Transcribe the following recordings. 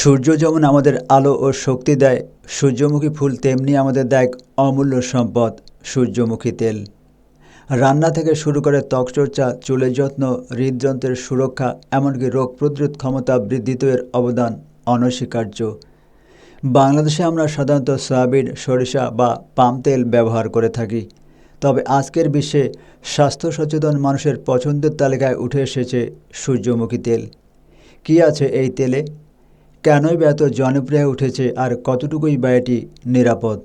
সূর্য যেমন আমাদের আলো ও শক্তি দেয়, সূর্যমুখী ফুল তেমনি আমাদের দেয় এক অমূল্য সম্পদ, সূর্যমুখী তেল। রান্না থেকে শুরু করে ত্বকচর্চা, চুলের যত্ন, হৃদযন্ত্রের সুরক্ষা, এমনকি রোগ প্রতিরোধ ক্ষমতা বৃদ্ধিতে এর অবদান অনস্বীকার্য। বাংলাদেশে আমরা সাধারণত সয়াবিন, সরিষা বা পাম তেল ব্যবহার করে থাকি। তবে আজকের বিশ্বে স্বাস্থ্য সচেতন মানুষের পছন্দের তালিকায় উঠে এসেছে সূর্যমুখী তেল। কী আছে এই তেলে? কেনই বা এত জনপ্রিয় হয়ে উঠেছে, আর কতটুকুই বা এটি নিরাপদ?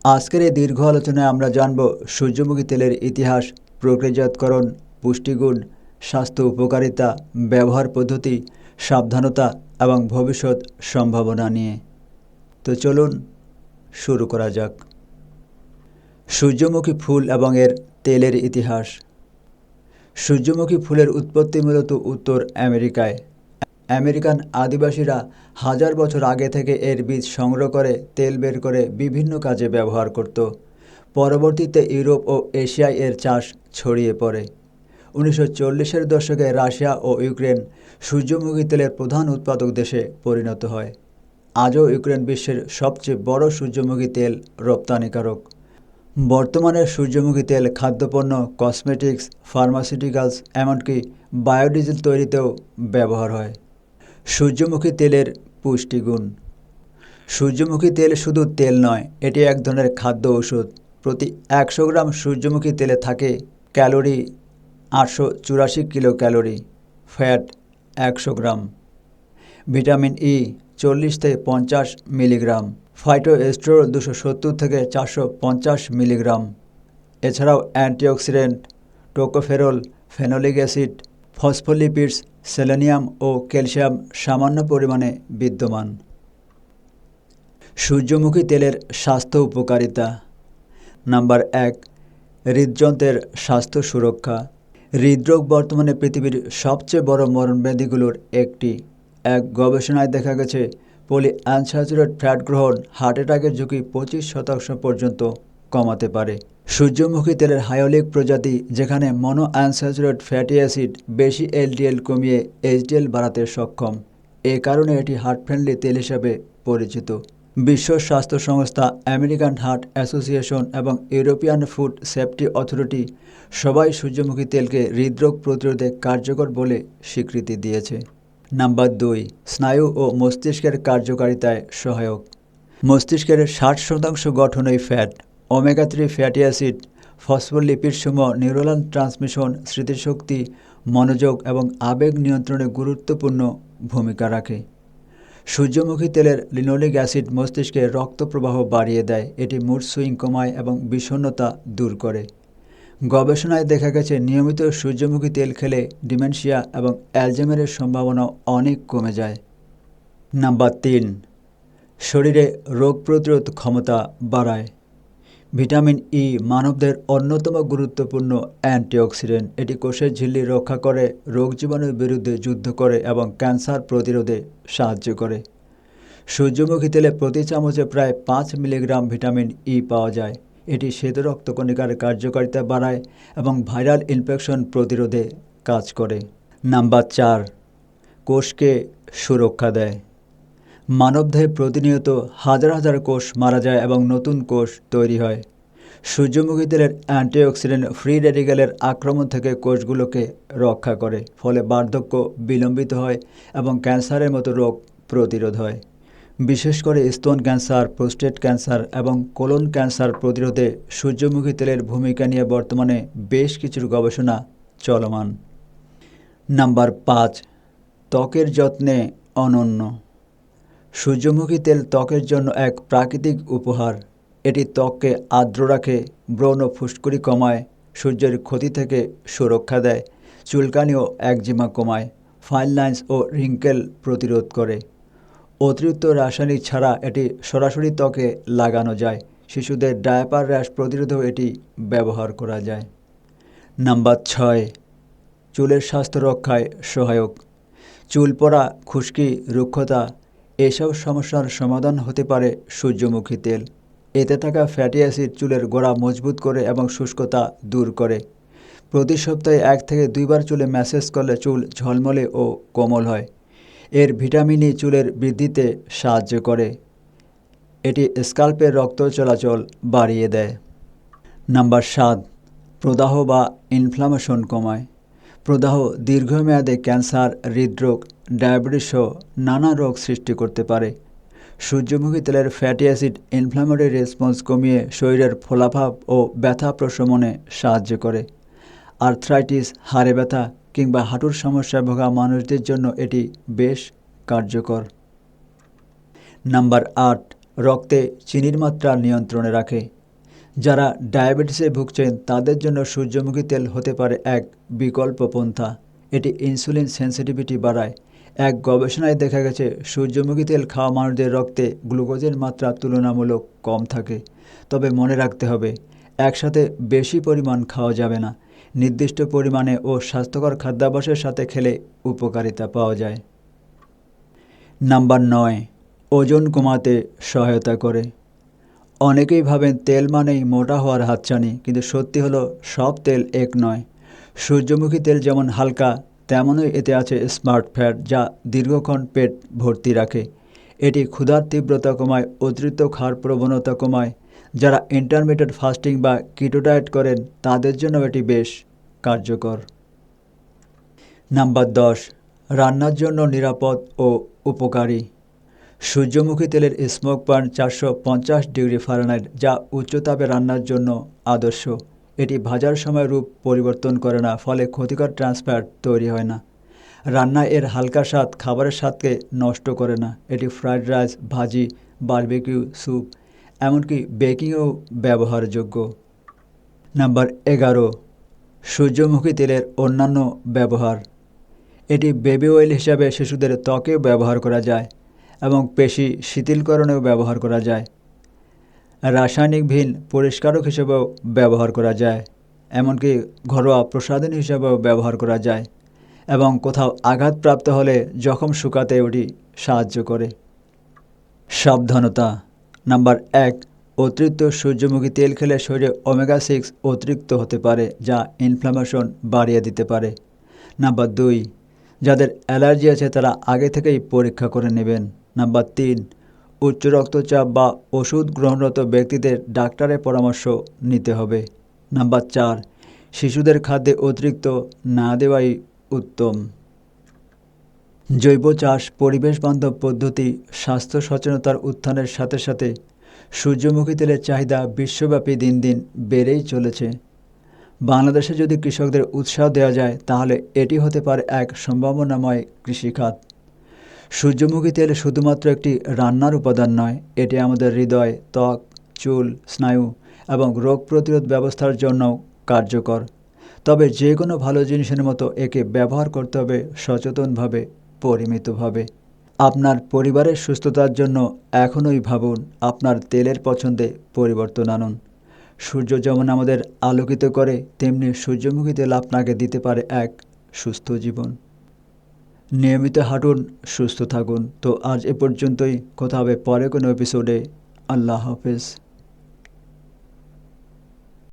আজকের এই দীর্ঘ আলোচনায় আমরা জানব সূর্যমুখী তেলের ইতিহাস, প্রক্রিয়াজাতকরণ, পুষ্টিগুণ, স্বাস্থ্য উপকারিতা, ব্যবহার পদ্ধতি, সাবধানতা এবং ভবিষ্যৎ সম্ভাবনা নিয়ে। তো চলুন শুরু করা যাক। সূর্যমুখী ফুল এবং এর তেলের ইতিহাস। সূর্যমুখী ফুলের উৎপত্তি মূলত উত্তর আমেরিকায়। আমেরিকান আদিবাসীরা হাজার বছর আগে থেকে এর বীজ সংগ্রহ করে তেল বের করে বিভিন্ন কাজে ব্যবহার করত। পরবর্তীতে ইউরোপ ও এশিয়ায় এর চাষ ছড়িয়ে পড়ে। 1940-এর দশকে রাশিয়া ও ইউক্রেন সূর্যমুখী তেলের প্রধান উৎপাদক দেশে পরিণত হয়। আজও ইউক্রেন বিশ্বের সবচেয়ে বড় সূর্যমুখী তেল রপ্তানিকারক। বর্তমানে সূর্যমুখী তেল খাদ্যপণ্য, কসমেটিক্স, ফার্মাসিউটিক্যালস, এমনকি বায়োডিজেল তৈরিতেও ব্যবহার হয়। সূর্যমুখী তেলের পুষ্টিগুণ। সূর্যমুখী তেল শুধু তেল নয়, এটি এক ধরনের খাদ্য ঔষধ। প্রতি 100 গ্রাম সূর্যমুখী তেলে থাকে ক্যালোরি 884 কিলো ক্যালোরি, ফ্যাট 100 গ্রাম, ভিটামিন ই 40 থেকে 50 মিলিগ্রাম, ফাইটোএস্টেরল 270 থেকে 450 মিলিগ্রাম। এছাড়াও antioxidant, tocopherol, phenolic acid, phospholipids, selenium ও ক্যালসিয়াম সামান্য পরিমাণে বিদ্যমান। সূর্যমুখী তেলের স্বাস্থ্য উপকারিতা। নাম্বার 1, হৃদযন্ত্রের স্বাস্থ্য সুরক্ষা। হৃদরোগ বর্তমানে পৃথিবীর সবচেয়ে বড় মরণব্যাধিগুলোর একটি। এক গবেষণায় দেখা গেছে পলি আনস্যাচুরেটেড ফ্যাট গ্রহণ হার্ট অ্যাটাকের ঝুঁকি 25% পর্যন্ত কমাতে পারে। সূর্যমুখী তেলের হাইওলিক প্রজাতি, যেখানে মনো আনস্যাচুরেটেড ফ্যাটি অ্যাসিড বেশি এলডিএল কমিয়ে এইচডিএল বাড়াতে সক্ষম। এ কারণে এটি হার্ট ফ্রেন্ডলি তেল হিসাবে পরিচিত। বিশ্ব স্বাস্থ্য সংস্থা, আমেরিকান হার্ট অ্যাসোসিয়েশন এবং ইউরোপিয়ান ফুড সেফটি অথরিটি সবাই সূর্যমুখী তেলকে হৃদরোগ প্রতিরোধে কার্যকর বলে স্বীকৃতি দিয়েছে। নাম্বার 2, স্নায়ু ও মস্তিষ্কের কার্যকারিতায় সহায়ক। মস্তিষ্কের 60% গঠনই ফ্যাট। ওমেগা 3 ফ্যাটি অ্যাসিড, ফসফোলিপিডসমূহ নিউরোনাল ট্রান্সমিশন, স্মৃতিশক্তি, মনোযোগ এবং আবেগ নিয়ন্ত্রণে গুরুত্বপূর্ণ ভূমিকা রাখে। সূর্যমুখী তেলের লিনোলিক অ্যাসিড মস্তিষ্কে রক্ত প্রবাহ বাড়িয়ে দেয়। এটি মুড সুইং কমায় এবং বিষণ্ণতা দূর করে। গবেষণায় দেখা গেছে নিয়মিত সূর্যমুখী তেল খেলে ডিমেনশিয়া এবং অ্যালজাইমারের সম্ভাবনা অনেক কমে যায়। নাম্বার 3, শরীরে রোগ প্রতিরোধ ক্ষমতা বাড়ায়। ভিটামিন ই মানবদেহের অন্যতম গুরুত্বপূর্ণ অ্যান্টিঅক্সিডেন্ট। এটি কোষের ঝিল্লি রক্ষা করে, রোগ জীবাণুর বিরুদ্ধে যুদ্ধ করে এবং ক্যান্সার প্রতিরোধে সাহায্য করে। সূর্যমুখী তেলে প্রতি চামচে প্রায় 5 মিলিগ্রাম ভিটামিন ই পাওয়া যায়। এটি শ্বেত রক্তকণিকার কার্যকারিতা বাড়ায় এবং ভাইরাল ইনফেকশন প্রতিরোধে কাজ করে। নাম্বার 4, কোষকে সুরক্ষা দেয়। মানবদেহে প্রতিনিয়ত হাজার হাজার কোষ মারা যায় এবং নতুন কোষ তৈরি হয়। সূর্যমুখী তেলের অ্যান্টিঅক্সিডেন্ট ফ্রি রেডিক্যালের আক্রমণ থেকে কোষগুলোকে রক্ষা করে, ফলে বার্ধক্য বিলম্বিত হয় এবং ক্যান্সারের মতো রোগ প্রতিরোধ হয়। বিশেষ করে স্তন ক্যান্সার, প্রোস্টেট ক্যান্সার এবং কোলন ক্যান্সার প্রতিরোধে সূর্যমুখী তেলের ভূমিকা নিয়ে বর্তমানে বেশ কিছু গবেষণা চলমান। নাম্বার 5, ত্বকের যত্নে অনন্য। সূর্যমুখী তেল ত্বকের জন্য এক প্রাকৃতিক উপহার। এটি ত্বককে আর্দ্র রাখে, ব্রণ ও ফুসকুড়ি কমায়, সূর্যের ক্ষতি থেকে সুরক্ষা দেয়, চুলকানি ও একজিমা কমায়, ফাইন লাইন্স ও রিঙ্কেল প্রতিরোধ করে। অতিরিক্ত রাসায়নিক ছাড়া এটি সরাসরি ত্বকে লাগানো যায়। শিশুদের ডায়াপার র্যাশ প্রতিরোধেও এটি ব্যবহার করা যায়। নাম্বার 6, চুলের স্বাস্থ্য রক্ষায় সহায়ক। চুল পড়া, খুশকি, রুক্ষতা এসব সমস্যার সমাধান হতে পারে সূর্যমুখী তেল। এতে থাকা ফ্যাটি অ্যাসিড চুলের গোড়া মজবুত করে এবং শুষ্কতা দূর করে। প্রতি সপ্তাহে 1 থেকে 2 বার চুলে ম্যাসেজ করলে চুল ঝলমলে ও কোমল হয়। এর ভিটামিনই চুলের বৃদ্ধিতে সাহায্য করে। এটি স্ক্যাল্পের রক্ত চলাচল বাড়িয়ে দেয়। নাম্বার 7, প্রদাহ বা ইনফ্লামেশন কমায়। প্রদাহ দীর্ঘমেয়াদে ক্যান্সার, হৃদরোগ, ডায়াবেটিস সহ নানা রোগ সৃষ্টি করতে পারে। সূর্যমুখী তেলের ফ্যাটি অ্যাসিড ইনফ্ল্যামেটরি রেসপন্স কমিয়ে শরীরের ফোলাভাব ও ব্যথা প্রশমনে সাহায্য করে। আর্থ্রাইটিস, হাড়ে ব্যথা কিংবা হাঁটুর সমস্যায় ভোগা মানুষদের জন্য এটি বেশ কার্যকর। নাম্বার 8, রক্তে চিনির মাত্রা নিয়ন্ত্রণে রাখে। যারা ডায়াবেটিসে ভুগছেন তাদের জন্য সূর্যমুখী তেল হতে পারে এক বিকল্প পন্থা। এটি ইনসুলিন সেন্সিটিভিটি বাড়ায়। এক গবেষণায় দেখা গেছে সূর্যমুখী তেল খাওয়া মানুষদের রক্তে গ্লুকোজের মাত্রা তুলনামূলক কম থাকে। তবে মনে রাখতে হবে, একসাথে বেশি পরিমাণ খাওয়া যাবে না। নির্দিষ্ট পরিমাণে ও স্বাস্থ্যকর খাদ্যাভ্যাসের সাথে খেলে উপকারিতা পাওয়া যায়। নাম্বার 9, ওজন কমাতে সহায়তা করে। অনেকেই ভাবেন তেল মানেই মোটা হওয়ার হাতছানি, কিন্তু সত্যি হলো সব তেল এক নয়। সূর্যমুখী তেল যেমন হালকা, তেমনই এতে আছে স্মার্ট ফ্যাট, যা দীর্ঘক্ষণ পেট ভর্তি রাখে। এটি ক্ষুধার তীব্রতা কমায়, অতিরিক্ত খাওয়ার প্রবণতা কমায়। যারা ইন্টারমিটেন্ট ফাস্টিং বা কিটো ডায়েট করেন তাদের জন্য এটি বেশ কার্যকর। নাম্বার 10, রান্নার জন্য নিরাপদ ও উপকারী। সূর্যমুখী তেলের স্মোক পয়েন্ট 450 ডিগ্রি ফারেনহাইট, যা উচ্চতাপে রান্নার জন্য আদর্শ। এটি ভাজার সময় রূপ পরিবর্তন করে না, ফলে ক্ষতিকর ট্রান্সফ্যাট তৈরি হয় না। রান্নায় এর হালকা স্বাদ খাবারের স্বাদকে নষ্ট করে না। এটি ফ্রাইড রাইস, ভাজি, বারবিকিউ, স্যুপ, এমনকি বেকিংয়েও ব্যবহারযোগ্য। নাম্বার 11, সূর্যমুখী তেলের অন্যান্য ব্যবহার। এটি বেবি অয়েল হিসাবে শিশুদের ত্বকেও ব্যবহার করা যায় এবং পেশি শিথিলকরণেও ব্যবহার করা যায়। রাসায়নিকবিহীন পরিষ্কারক হিসেবেও ব্যবহার করা যায়, এমনকি ঘরোয়া প্রসাধন হিসেবেও ব্যবহার করা যায় এবং কোথাও আঘাতপ্রাপ্ত হলে জখম শুকাতে ওটি সাহায্য করে। সাবধানতা। নাম্বার 1, অতিরিক্ত সূর্যমুখী তেল খেলে শরীরে ওমেগা 6 অতিরিক্ত হতে পারে, যা ইনফ্ল্যামেশন বাড়িয়ে দিতে পারে। নাম্বার 2, যাদের অ্যালার্জি আছে তারা আগে থেকেই পরীক্ষা করে নেবেন। নাম্বার 3, উচ্চ রক্তচাপ বা ওষুধ গ্রহণরত ব্যক্তিদের ডাক্তারের পরামর্শ নিতে হবে। নাম্বার 4, শিশুদের খাদ্যে অতিরিক্ত না দেওয়াই উত্তম। জৈব চাষ, পরিবেশ বান্ধব পদ্ধতি, স্বাস্থ্য সচেতনতার উত্থানের সাথে সাথে সূর্যমুখী তেলের চাহিদা বিশ্বব্যাপী দিন দিন বেড়েই চলেছে। বাংলাদেশে যদি কৃষকদের উৎসাহ দেওয়া যায় তাহলে এটি হতে পারে এক সম্ভাবনাময় কৃষিখাত। সূর্যমুখী তেল শুধুমাত্র একটি রান্নার উপাদান নয়, এটি আমাদের হৃদয়, ত্বক, চুল, স্নায়ু এবং রোগ প্রতিরোধ ব্যবস্থার জন্যও কার্যকর। তবে যে কোনো ভালো জিনিসের মতো একে ব্যবহার করতে হবে সচেতনভাবে, পরিমিতভাবে। আপনার পরিবারের সুস্থতার জন্য এখনই ভাবুন, আপনার তেলের পছন্দে পরিবর্তন আনুন। সূর্য যেমন আমাদের আলোকিত করে, তেমনি সূর্যমুখী তেল আপনাকে দিতে পারে এক সুস্থ জীবন। নিয়মিত হাঁটুন, সুস্থ থাকুন। তো আজ এ পর্যন্তই, কথা হবে পরে কোনো এপিসোডে। আল্লাহ হাফেজ।